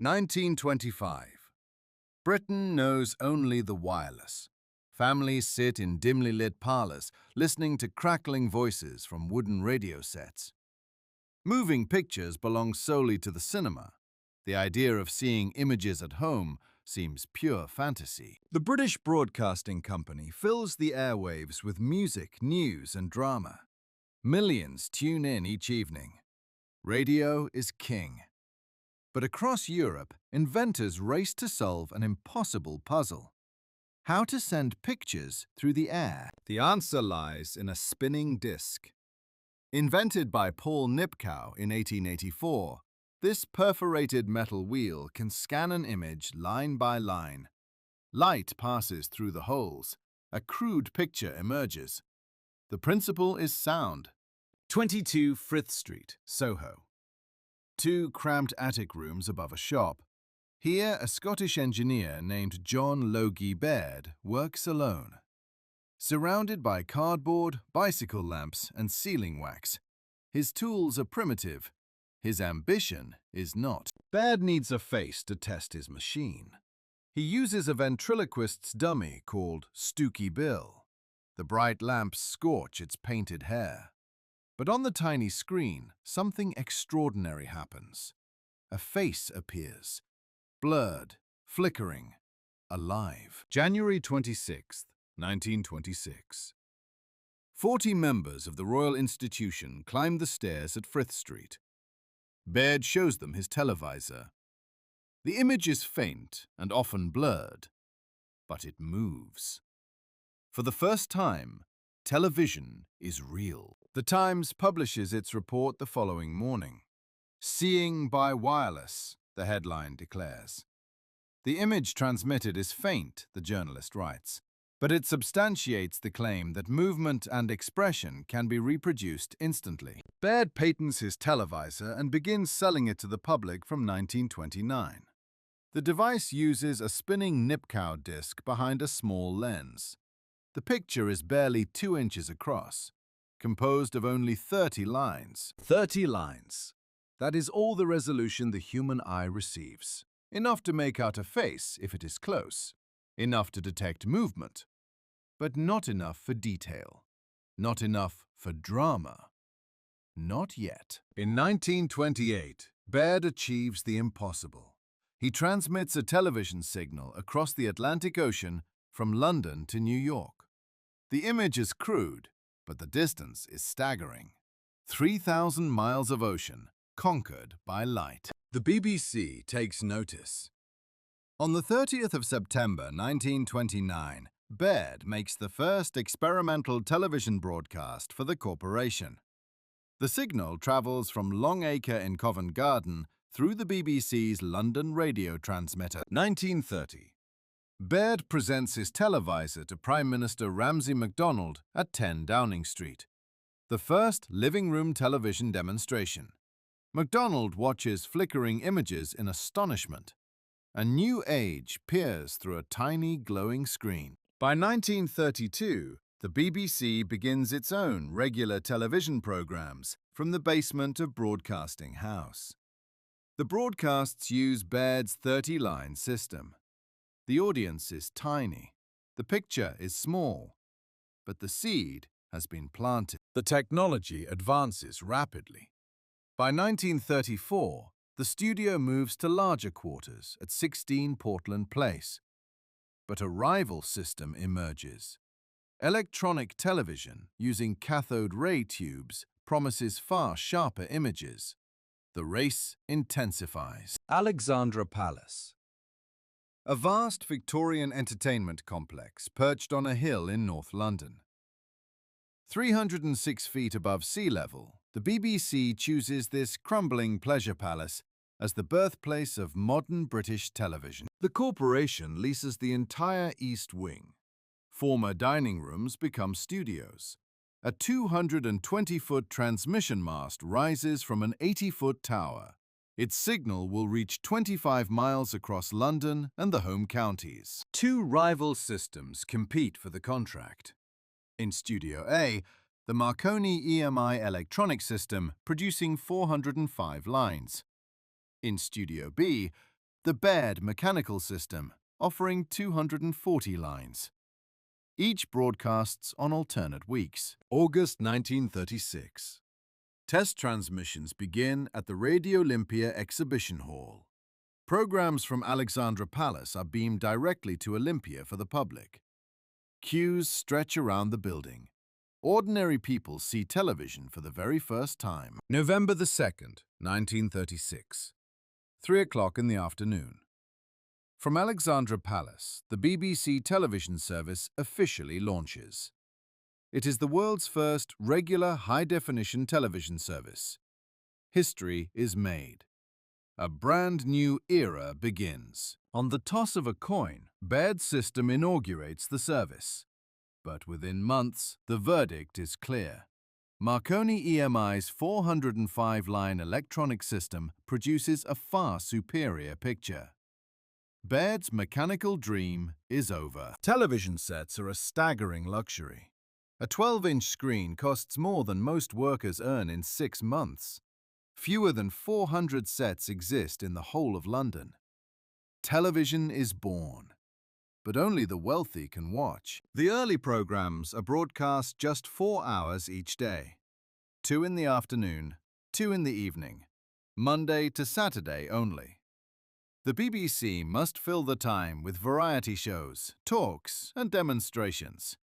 1925. Britain knows only the wireless. Families sit in dimly lit parlors, listening to crackling voices from wooden radio sets. Moving pictures belong solely to the cinema. The idea of seeing images at home seems pure fantasy. The British Broadcasting Company fills the airwaves with music, news, and drama. Millions tune in each evening. Radio is king. But across Europe, inventors race to solve an impossible puzzle. How to send pictures through the air? The answer lies in a spinning disc. Invented by Paul Nipkow in 1884, this perforated metal wheel can scan an image line by line. Light passes through the holes. A crude picture emerges. The principle is sound. 22 Frith Street, Soho. 2 cramped attic rooms above a shop. Here, a Scottish engineer named John Logie Baird works alone. Surrounded by cardboard, bicycle lamps, and sealing wax. His tools are primitive. His ambition is not. Baird needs a face to test his machine. He uses a ventriloquist's dummy called Stooky Bill. The bright lamps scorch its painted hair. But on the tiny screen, something extraordinary happens. A face appears. Blurred, flickering, alive. January 26, 1926. 40 members of the Royal Institution climb the stairs at Frith Street. Baird shows them his televisor. The image is faint and often blurred, but it moves. For the first time, television is real. The Times publishes its report the following morning. "Seeing by wireless," the headline declares. The image transmitted is faint, the journalist writes, but it substantiates the claim that movement and expression can be reproduced instantly. Baird patents his televisor and begins selling it to the public from 1929. The device uses a spinning Nipkow disc behind a small lens. The picture is barely 2 inches across, composed of only 30 lines. 30 lines. That is all the resolution the human eye receives. Enough to make out a face if it is close. Enough to detect movement. But not enough for detail. Not enough for drama. Not yet. In 1928, Baird achieves the impossible. He transmits a television signal across the Atlantic Ocean from London to New York. The image is crude, but the distance is staggering. 3,000 miles of ocean, conquered by light. The BBC takes notice. On the 30th of September 1929, Baird makes the first experimental television broadcast for the corporation. The signal travels from Long Acre in Covent Garden through the BBC's London radio transmitter. 1930. Baird presents his televisor to Prime Minister Ramsay MacDonald at 10 Downing Street. The first living room television demonstration. MacDonald watches flickering images in astonishment. A new age peers through a tiny glowing screen. By 1932, the BBC begins its own regular television programs from the basement of Broadcasting House. The broadcasts use Baird's 30-line system. The audience is tiny. The picture is small. But the seed has been planted. The technology advances rapidly. By 1934, the studio moves to larger quarters at 16 Portland Place. But a rival system emerges. Electronic television using cathode ray tubes promises far sharper images. The race intensifies. Alexandra Palace. A vast Victorian entertainment complex perched on a hill in North London. 306 feet above sea level, the BBC chooses this crumbling pleasure palace as the birthplace of modern British television. The corporation leases the entire East Wing. Former dining rooms become studios. A 220-foot transmission mast rises from an 80-foot tower. Its signal will reach 25 miles across London and the home counties. 2 rival systems compete for the contract. In Studio A, the Marconi-EMI electronic system producing 405 lines. In Studio B, The Baird mechanical system, offering 240 lines. Each broadcasts on alternate weeks. August 1936. Test transmissions begin at the Radio Olympia Exhibition Hall. Programs from Alexandra Palace are beamed directly to Olympia for the public. Queues stretch around the building. Ordinary people see television for the very first time. November the 2nd, 1936. 3 o'clock in the afternoon. From Alexandra Palace, the BBC television service officially launches. It is the world's first regular high-definition television service. History is made. A brand new era begins. On the toss of a coin, Baird's system inaugurates the service. But within months, the verdict is clear. Marconi-EMI's 405-line electronic system produces a far superior picture. Baird's mechanical dream is over. Television sets are a staggering luxury. A 12-inch screen costs more than most workers earn in 6 months. Fewer than 400 sets exist in the whole of London. Television is born, but only the wealthy can watch. The early programs are broadcast just 4 hours each day. 2 in the afternoon, 2 in the evening, Monday to Saturday only. The BBC must fill the time with variety shows, talks, and demonstrations.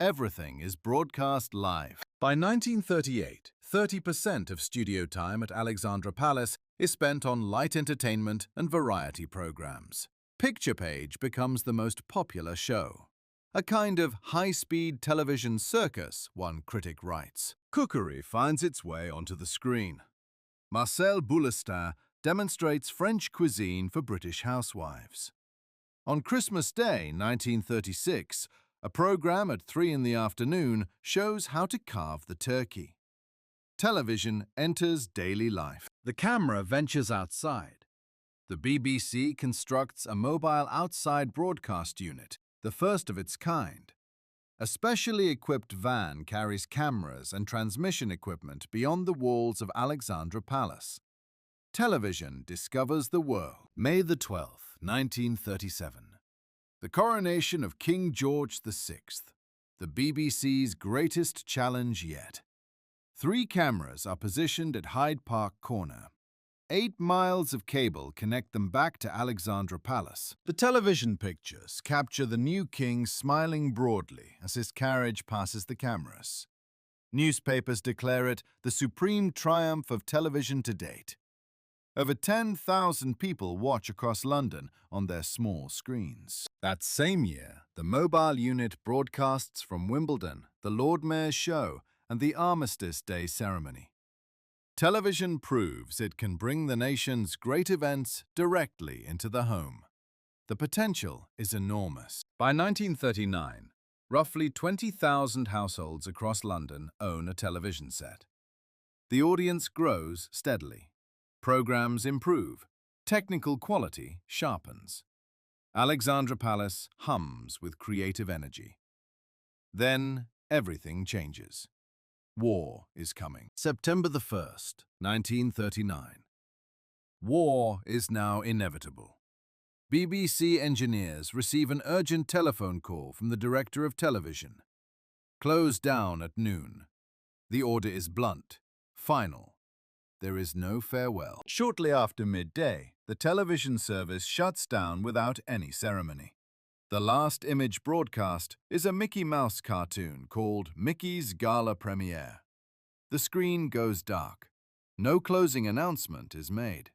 Everything is broadcast live. By 1938, 30% of studio time at Alexandra Palace is spent on light entertainment and variety programs. Picture Page becomes the most popular show. A kind of high-speed television circus, one critic writes. Cookery finds its way onto the screen. Marcel Boulestin demonstrates French cuisine for British housewives. On Christmas Day, 1936, a program at 3 in the afternoon shows how to carve the turkey. Television enters daily life. The camera ventures outside. The BBC constructs a mobile outside broadcast unit, the first of its kind. A specially equipped van carries cameras and transmission equipment beyond the walls of Alexandra Palace. Television discovers the world. May the 12th, 1937. The coronation of King George VI, the BBC's greatest challenge yet. 3 cameras are positioned at Hyde Park Corner. 8 miles of cable connect them back to Alexandra Palace. The television pictures capture the new king smiling broadly as his carriage passes the cameras. Newspapers declare it the supreme triumph of television to date. Over 10,000 people watch across London on their small screens. That same year, the mobile unit broadcasts from Wimbledon, the Lord Mayor's show, and the Armistice Day ceremony. Television proves it can bring the nation's great events directly into the home. The potential is enormous. By 1939, roughly 20,000 households across London own a television set. The audience grows steadily. Programs improve. Technical quality sharpens. Alexandra Palace hums with creative energy. Then everything changes. War is coming. September the 1st, 1939. War is now inevitable. BBC engineers receive an urgent telephone call from the director of television. Close down at noon. The order is blunt, final. There is no farewell. Shortly after midday, the television service shuts down without any ceremony. The last image broadcast is a Mickey Mouse cartoon called Mickey's Gala Premiere. The screen goes dark. No closing announcement is made.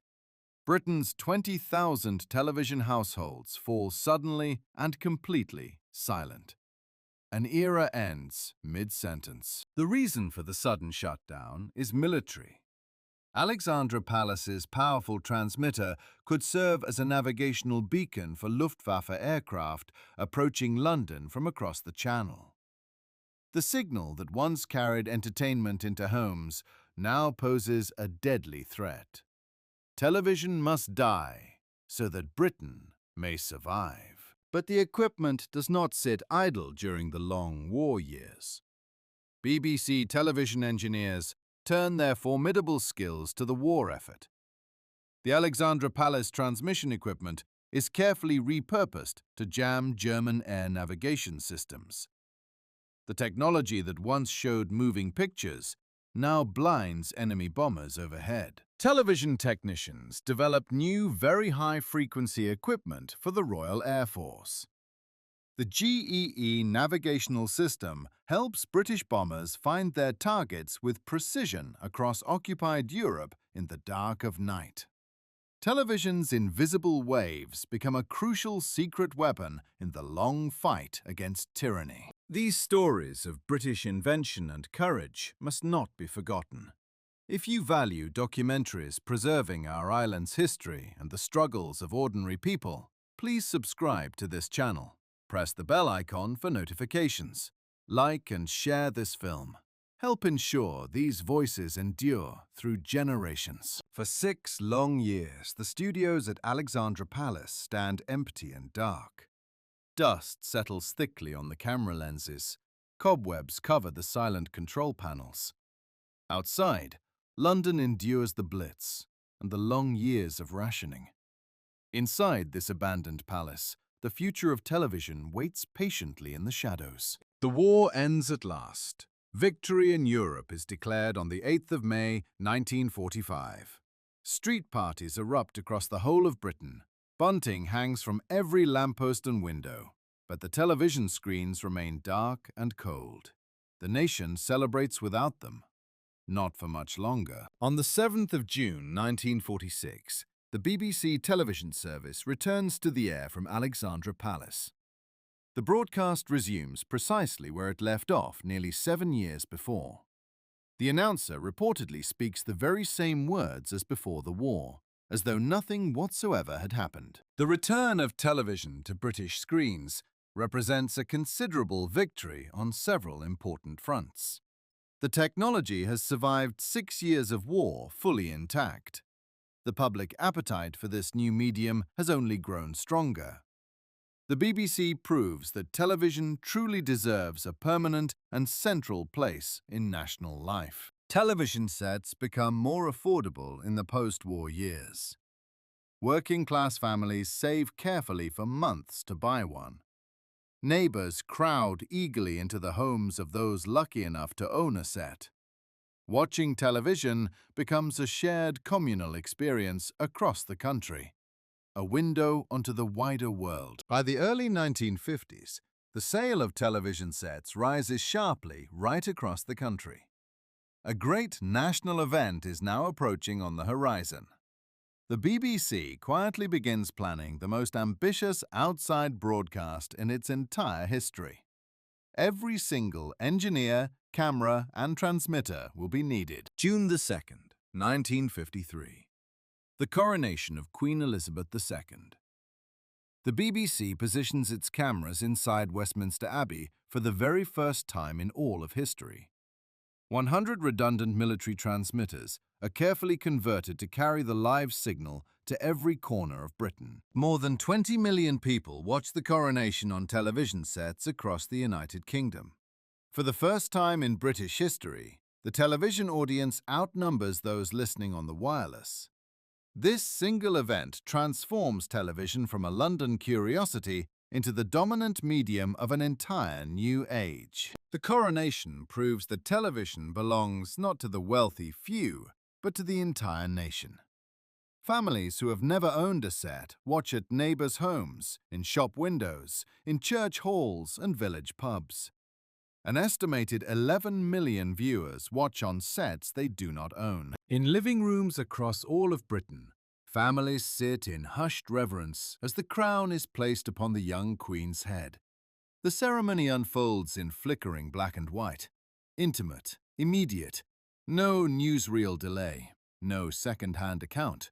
Britain's 20,000 television households fall suddenly and completely silent. An era ends mid-sentence. The reason for the sudden shutdown is military. Alexandra Palace's powerful transmitter could serve as a navigational beacon for Luftwaffe aircraft approaching London from across the Channel. The signal that once carried entertainment into homes now poses a deadly threat. Television must die so that Britain may survive. But the equipment does not sit idle during the long war years. BBC television engineers turn their formidable skills to the war effort. The Alexandra Palace transmission equipment is carefully repurposed to jam German air navigation systems. The technology that once showed moving pictures now blinds enemy bombers overhead. Television technicians developed new very high-frequency equipment for the Royal Air Force. The GEE navigational system helps British bombers find their targets with precision across occupied Europe in the dark of night. Television's invisible waves become a crucial secret weapon in the long fight against tyranny. These stories of British invention and courage must not be forgotten. If you value documentaries preserving our island's history and the struggles of ordinary people, please subscribe to this channel. Press the bell icon for notifications. Like and share this film. Help ensure these voices endure through generations. For 6 long years, the studios at Alexandra Palace stand empty and dark. Dust settles thickly on the camera lenses. Cobwebs cover the silent control panels. Outside, London endures the Blitz and the long years of rationing. Inside this abandoned palace, the future of television waits patiently in the shadows. The war ends at last. Victory in Europe is declared on the 8th of May, 1945. Street parties erupt across the whole of Britain. Bunting hangs from every lamppost and window, but the television screens remain dark and cold. The nation celebrates without them. Not for much longer. On the 7th of June, 1946, the BBC television service returns to the air from Alexandra Palace. The broadcast resumes precisely where it left off nearly 7 years before. The announcer reportedly speaks the very same words as before the war, as though nothing whatsoever had happened. The return of television to British screens represents a considerable victory on several important fronts. The technology has survived 6 years of war fully intact. The public appetite for this new medium has only grown stronger. The BBC proves that television truly deserves a permanent and central place in national life. Television sets become more affordable in the post-war years. Working-class families save carefully for months to buy one. Neighbors crowd eagerly into the homes of those lucky enough to own a set. Watching television becomes a shared communal experience across the country, a window onto the wider world. By the early 1950s, the sale of television sets rises sharply right across the country. A great national event is now approaching on the horizon. The BBC quietly begins planning the most ambitious outside broadcast in its entire history. Every single engineer, camera, and transmitter will be needed. June the 2nd, 1953. The coronation of Queen Elizabeth II. The BBC positions its cameras inside Westminster Abbey for the very first time in all of history. 100 redundant military transmitters are carefully converted to carry the live signal to every corner of Britain. More than 20 million people watch the coronation on television sets across the United Kingdom. For the first time in British history, the television audience outnumbers those listening on the wireless. This single event transforms television from a London curiosity into the dominant medium of an entire new age. The coronation proves that television belongs not to the wealthy few, but to the entire nation. Families who have never owned a set watch at neighbors' homes, in shop windows, in church halls and village pubs. An estimated 11 million viewers watch on sets they do not own. In living rooms across all of Britain, families sit in hushed reverence as the crown is placed upon the young Queen's head. The ceremony unfolds in flickering black and white, intimate, immediate, no newsreel delay, no second-hand account.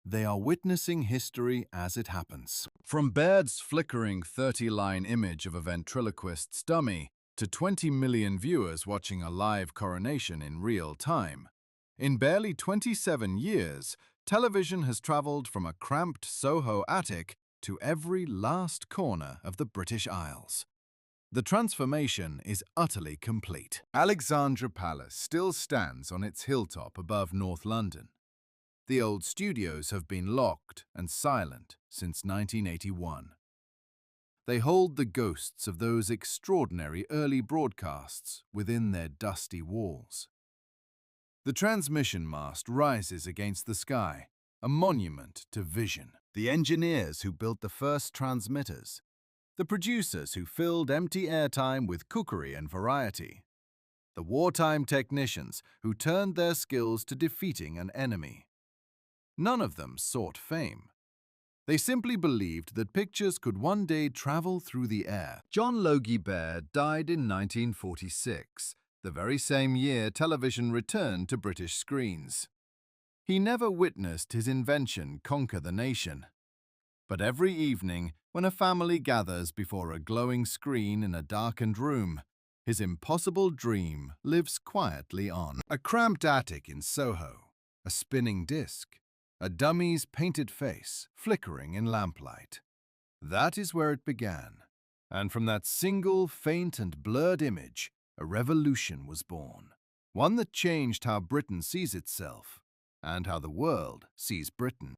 They are witnessing history as it happens. From Baird's flickering 30-line image of a ventriloquist's dummy to 20 million viewers watching a live coronation in real time, in barely 27 years, television has traveled from a cramped Soho attic to every last corner of the British Isles. The transformation is utterly complete. Alexandra Palace still stands on its hilltop above North London. The old studios have been locked and silent since 1981. They hold the ghosts of those extraordinary early broadcasts within their dusty walls. The transmission mast rises against the sky, a monument to vision. The engineers who built the first transmitters. The producers who filled empty airtime with cookery and variety. The wartime technicians who turned their skills to defeating an enemy. None of them sought fame. They simply believed that pictures could one day travel through the air. John Logie Baird died in 1946, the very same year television returned to British screens. He never witnessed his invention conquer the nation. But every evening, when a family gathers before a glowing screen in a darkened room, his impossible dream lives quietly on. A cramped attic in Soho, a spinning disc, a dummy's painted face flickering in lamplight. That is where it began, and from that single faint and blurred image, a revolution was born, one that changed how Britain sees itself and how the world sees Britain.